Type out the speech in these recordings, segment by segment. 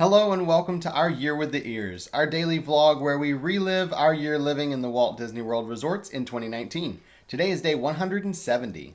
Hello and welcome to our Year with the Ears, our daily vlog where we relive our year living in the Walt Disney World resorts in 2019. Today is day 170.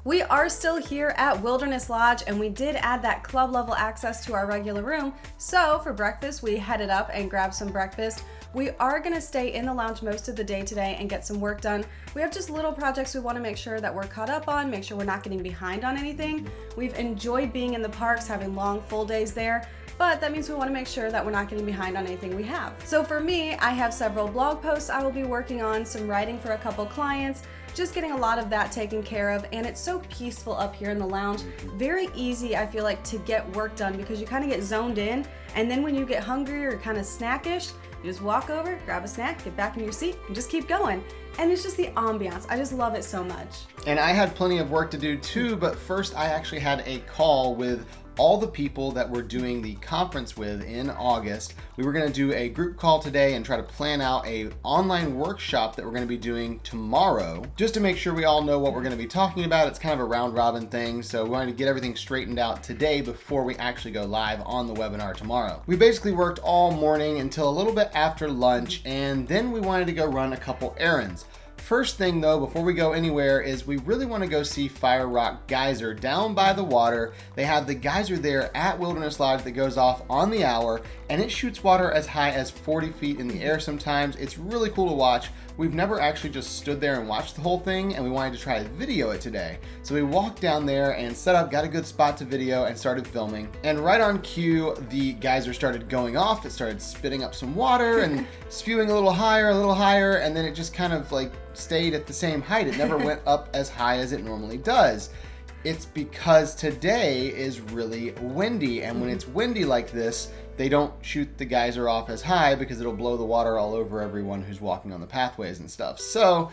We are still here at Wilderness Lodge, and we did add that club level access to our regular room. So for breakfast, we headed up and grabbed some breakfast. We are gonna stay in the lounge most of the day today and get some work done. We have just little projects we wanna make sure that we're caught up on, make sure we're not getting behind on anything. We've enjoyed being in the parks, having long full days there, but that means we want to make sure that we're not getting behind on anything we have. So for me, I have several blog posts I will be working on, some writing for a couple clients, just getting a lot of that taken care of, and it's so peaceful up here in the lounge. Very easy, I feel like, to get work done because you kind of get zoned in, and then when you get hungry or kind of snackish, you just walk over, grab a snack, get back in your seat, and just keep going. And it's just the ambiance. I just love it so much. And I had plenty of work to do too, but first I actually had a call with all the people that we're doing the conference with in August. We were going to do a group call today and try to plan out a online workshop that we're going to be doing tomorrow, just to make sure we all know what we're going to be talking about. It's kind of a round robin thing, so we wanted to get everything straightened out today before we actually go live on the webinar tomorrow. We basically worked all morning until a little bit after lunch, and then we wanted to go run a couple errands. First thing though, before we go anywhere, is we really want to go see Fire Rock Geyser down by the water. They have the geyser there at Wilderness Lodge that goes off on the hour, and it shoots water as high as 40 feet in the air sometimes. It's really cool to watch. We've never actually just stood there and watched the whole thing, and we wanted to try to video it today. So we walked down there and set up, got a good spot to video, and started filming. And right on cue, the geyser started going off. It started spitting up some water and spewing a little higher, and then it just kind of like stayed at the same height. It never went up as high as it normally does. It's because today is really windy, and when it's windy like this, they don't shoot the geyser off as high because it'll blow the water all over everyone who's walking on the pathways and stuff. So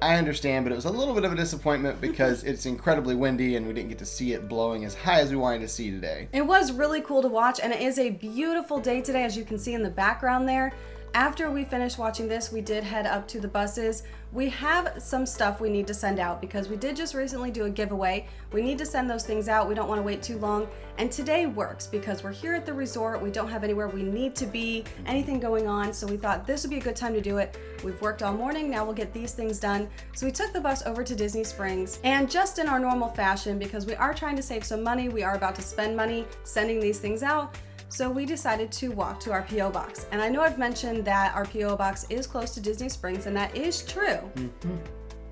I understand, but it was a little bit of a disappointment because it's incredibly windy and we didn't get to see it blowing as high as we wanted to see today. It was really cool to watch, and it is a beautiful day today, as you can see in the background there. After we finished watching this, we did head up to the buses. We have some stuff we need to send out because we did just recently do a giveaway. We need to send those things out. We don't want to wait too long. And today works because we're here at the resort. We don't have anywhere we need to be, anything going on. So we thought this would be a good time to do it. We've worked all morning. Now we'll get these things done. So we took the bus over to Disney Springs, and just in our normal fashion, because we are trying to save some money, we are about to spend money sending these things out. So we decided to walk to our P.O. box. And I know I've mentioned that our P.O. box is close to Disney Springs, and that is true. Mm-hmm.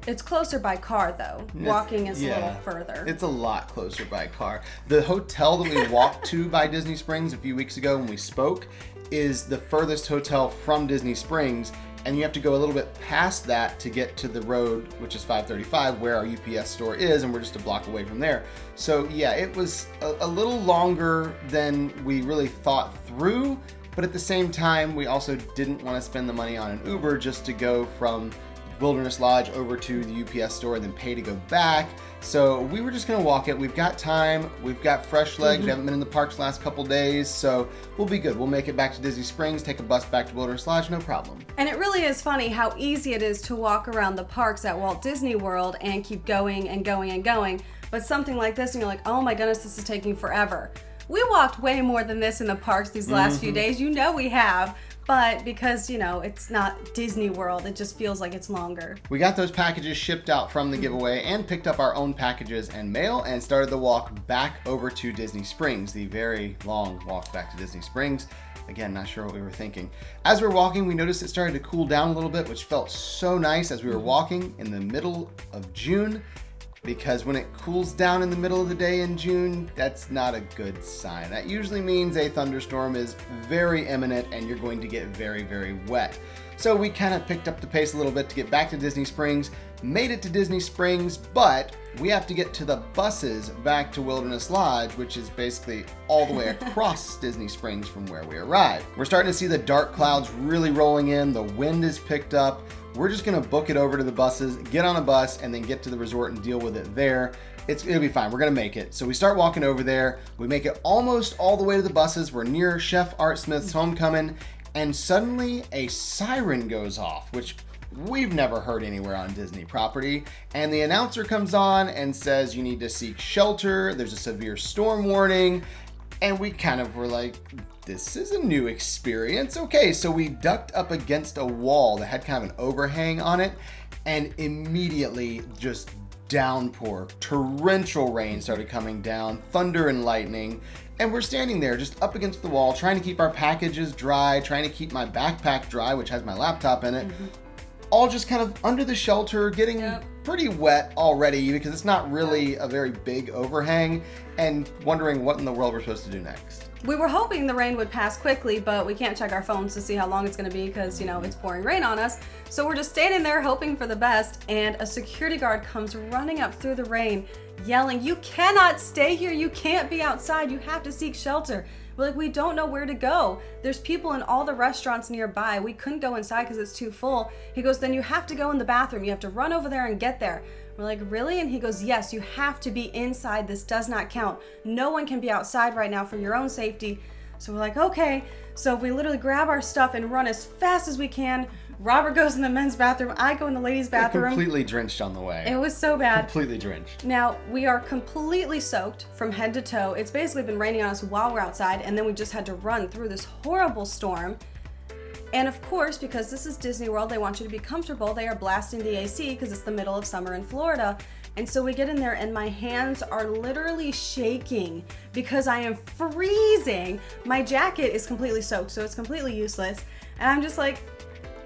It's closer by car though. Walking is a little further. It's a lot closer by car. The hotel that we walked to by Disney Springs a few weeks ago when we spoke is the furthest hotel from Disney Springs, and you have to go a little bit past that to get to the road, which is 535, where our UPS store is, and we're just a block away from there. So yeah, it was a little longer than we really thought through, but at the same time, we also didn't want to spend the money on an Uber just to go from Wilderness Lodge over to the UPS store and then pay to go back. So we were just gonna walk it. We've got time, we've got fresh legs, we haven't been in the parks the last couple days, so we'll be good. We'll make it back to Disney Springs, take a bus back to Wilderness Lodge, no problem. And it really is funny how easy it is to walk around the parks at Walt Disney World and keep going and going and going. But something like this and you're like, oh my goodness, this is taking forever. We walked way more than this in the parks these last few days. You know we have. But because, you know, it's not Disney World, it just feels like it's longer. We got those packages shipped out from the giveaway and picked up our own packages and mail and started the walk back over to Disney Springs, the very long walk back to Disney Springs. Again, not sure what we were thinking. As we're walking, we noticed it started to cool down a little bit, which felt so nice as we were walking in the middle of June. Because when it cools down in the middle of the day in June, that's not a good sign. That usually means a thunderstorm is very imminent and you're going to get very, very wet. So we kind of picked up the pace a little bit to get back to Disney Springs, made it to Disney Springs, but we have to get to the buses back to Wilderness Lodge, which is basically all the way across Disney Springs from where we arrived. We're starting to see the dark clouds really rolling in, the wind is picked up. We're just gonna book it over to the buses, get on a bus, and then get to the resort and deal with it there. It'll be fine. We're gonna make it. So we start walking over there. We make it almost all the way to the buses. We're near Chef Art Smith's homecoming, and suddenly a siren goes off, which we've never heard anywhere on Disney property. And the announcer comes on and says you need to seek shelter, there's a severe storm warning. And we kind of were like, this is a new experience. Okay, so we ducked up against a wall that had kind of an overhang on it, and immediately just downpour, torrential rain started coming down, thunder and lightning. And we're standing there just up against the wall, trying to keep our packages dry, trying to keep my backpack dry, which has my laptop in it. All just kind of under the shelter, getting pretty wet already because it's not really a very big overhang, and wondering what in the world we're supposed to do next. We were hoping the rain would pass quickly, but we can't check our phones to see how long it's going to be because, you know, it's pouring rain on us. So we're just standing there hoping for the best, and a security guard comes running up through the rain, yelling, "You cannot stay here. You can't be outside. You have to seek shelter." We're like, we don't know where to go. There's people in all the restaurants nearby. We couldn't go inside because it's too full. He goes, then you have to go in the bathroom. You have to run over there and get there. We're like, really? And he goes, yes, you have to be inside. This does not count. No one can be outside right now for your own safety. So we're like, okay. So we literally grab our stuff and run as fast as we can. Robert goes in the men's bathroom. I go in the ladies' bathroom. Completely drenched on the way. It was so bad. Completely drenched. Now, we are completely soaked from head to toe. It's basically been raining on us while we're outside, and then we just had to run through this horrible storm. And of course, because this is Disney World, they want you to be comfortable. They are blasting the AC because it's the middle of summer in Florida. And so we get in there and my hands are literally shaking because I am freezing. My jacket is completely soaked, so it's completely useless. And I'm just like,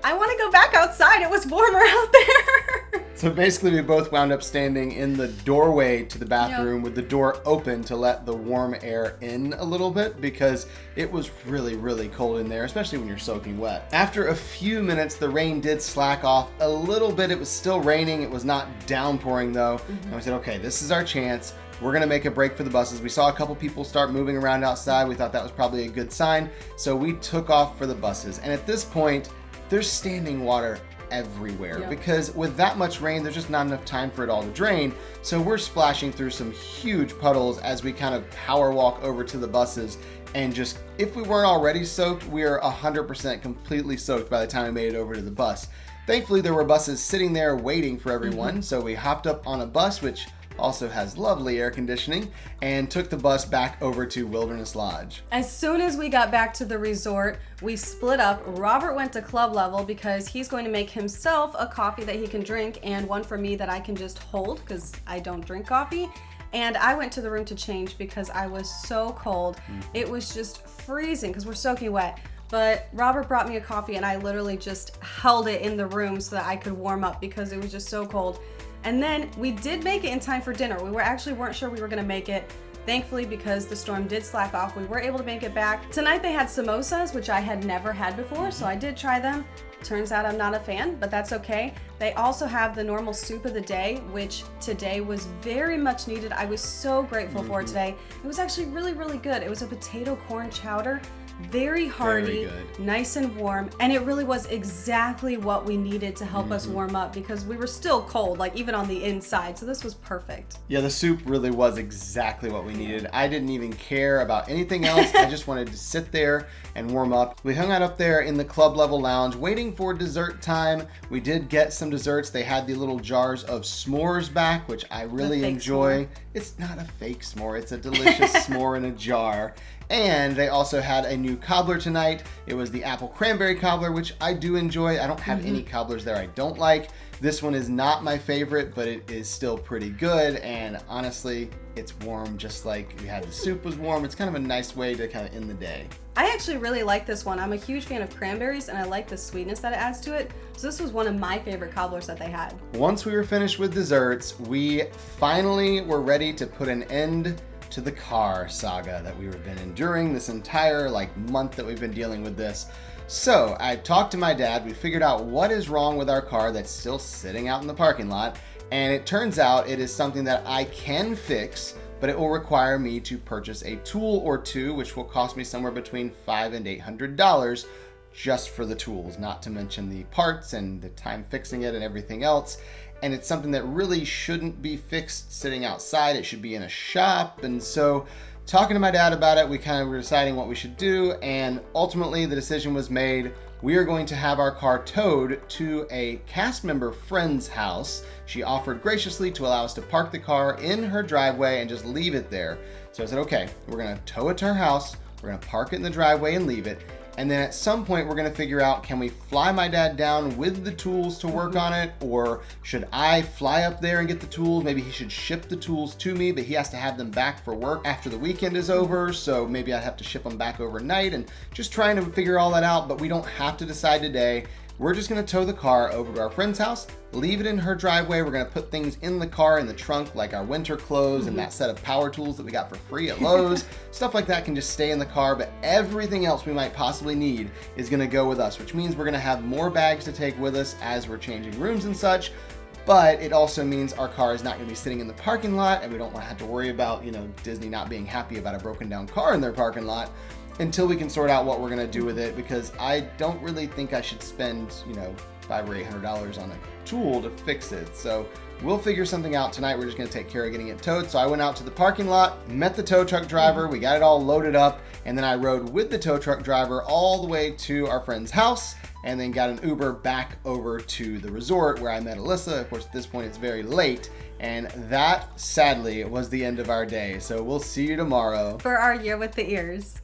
I want to go back outside. It was warmer out there. So basically we both wound up standing in the doorway to the bathroom with the door open to let the warm air in a little bit because it was really, really cold in there, especially when you're soaking wet. After a few minutes, the rain did slack off a little bit. It was still raining. It was not downpouring though. And we said, okay, this is our chance. We're going to make a break for the buses. We saw a couple people start moving around outside. We thought that was probably a good sign. So we took off for the buses. And at this point, there's standing water everywhere because with that much rain, there's just not enough time for it all to drain. So we're splashing through some huge puddles as we kind of power walk over to the buses. And just, if we weren't already soaked, we are 100% completely soaked by the time we made it over to the bus. Thankfully, there were buses sitting there waiting for everyone. So we hopped up on a bus, which also has lovely air conditioning, and took the bus back over to Wilderness Lodge. As soon as we got back to the resort, we split up. Robert went to club level because he's going to make himself a coffee that he can drink and one for me that I can just hold because I don't drink coffee. And I went to the room to change because I was so cold. It was just freezing because we're soaking wet. But Robert brought me a coffee and I literally just held it in the room so that I could warm up because it was just so cold. And then we did make it in time for dinner. We weren't sure we were gonna make it. Thankfully, because the storm did slack off, we were able to make it back. Tonight they had samosas, which I had never had before, so I did try them. Turns out I'm not a fan, but that's okay. They also have the normal soup of the day, which today was very much needed. I was so grateful for it today. It was actually really, really good. It was a potato corn chowder. Very hearty, nice and warm, and it really was exactly what we needed to help us warm up because we were still cold, like even on the inside, so this was perfect. Yeah, the soup really was exactly what we needed. I didn't even care about anything else. I just wanted to sit there and warm up. We hung out up there in the club level lounge waiting for dessert time. We did get some desserts. They had the little jars of s'mores back, which I really enjoy. It's not a fake s'more. It's a delicious s'more in a jar. And they also had a new cobbler tonight. It was the apple cranberry cobbler, which I do enjoy. I don't have any cobblers there I don't like. This one is not my favorite, but it is still pretty good. And honestly, it's warm just like we had the soup was warm. It's kind of a nice way to kind of end the day. I actually really like this one. I'm a huge fan of cranberries and I like the sweetness that it adds to it. So this was one of my favorite cobblers that they had. Once we were finished with desserts, we finally were ready to put an end to the car saga that we've been enduring this entire month that we've been dealing with this. So I talked to my dad. We figured out what is wrong with our car that's still sitting out in the parking lot. And it turns out it is something that I can fix, but it will require me to purchase a tool or two, which will cost me somewhere between $500 and $800 just for the tools, not to mention the parts and the time fixing it and everything else. And it's something that really shouldn't be fixed sitting outside. It should be in a shop. And so talking to my dad about it, we kind of were deciding what we should do. And ultimately the decision was made. we are going to have our car towed to a cast member friend's house. She offered graciously to allow us to park the car in her driveway and just leave it there. So I said, okay, we're gonna tow it to her house, we're gonna park it in the driveway and leave it. And then at some point we're gonna figure out, can we fly my dad down with the tools to work on it? Or should I fly up there and get the tools? Maybe he should ship the tools to me, but he has to have them back for work after the weekend is over. So maybe I'd have to ship them back overnight, and just trying to figure all that out, but we don't have to decide today. We're just gonna tow the car over to our friend's house, leave it in her driveway. We're gonna put things in the car in the trunk, like our winter clothes and that set of power tools that we got for free at Lowe's. Stuff like that can just stay in the car, but everything else we might possibly need is gonna go with us, which means we're gonna have more bags to take with us as we're changing rooms and such. But it also means our car is not going to be sitting in the parking lot, and we don't want to have to worry about, Disney not being happy about a broken down car in their parking lot until we can sort out what we're going to do with it, because I don't really think I should spend, $500 or $800 on a tool to fix it. So we'll figure something out tonight. We're just going to take care of getting it towed. So I went out to the parking lot, met the tow truck driver, we got it all loaded up, and then I rode with the tow truck driver all the way to our friend's house, and then got an Uber back over to the resort where I met Alyssa. Of course, at this point it's very late, and that sadly was the end of our day. So we'll see you tomorrow for our year with the ears.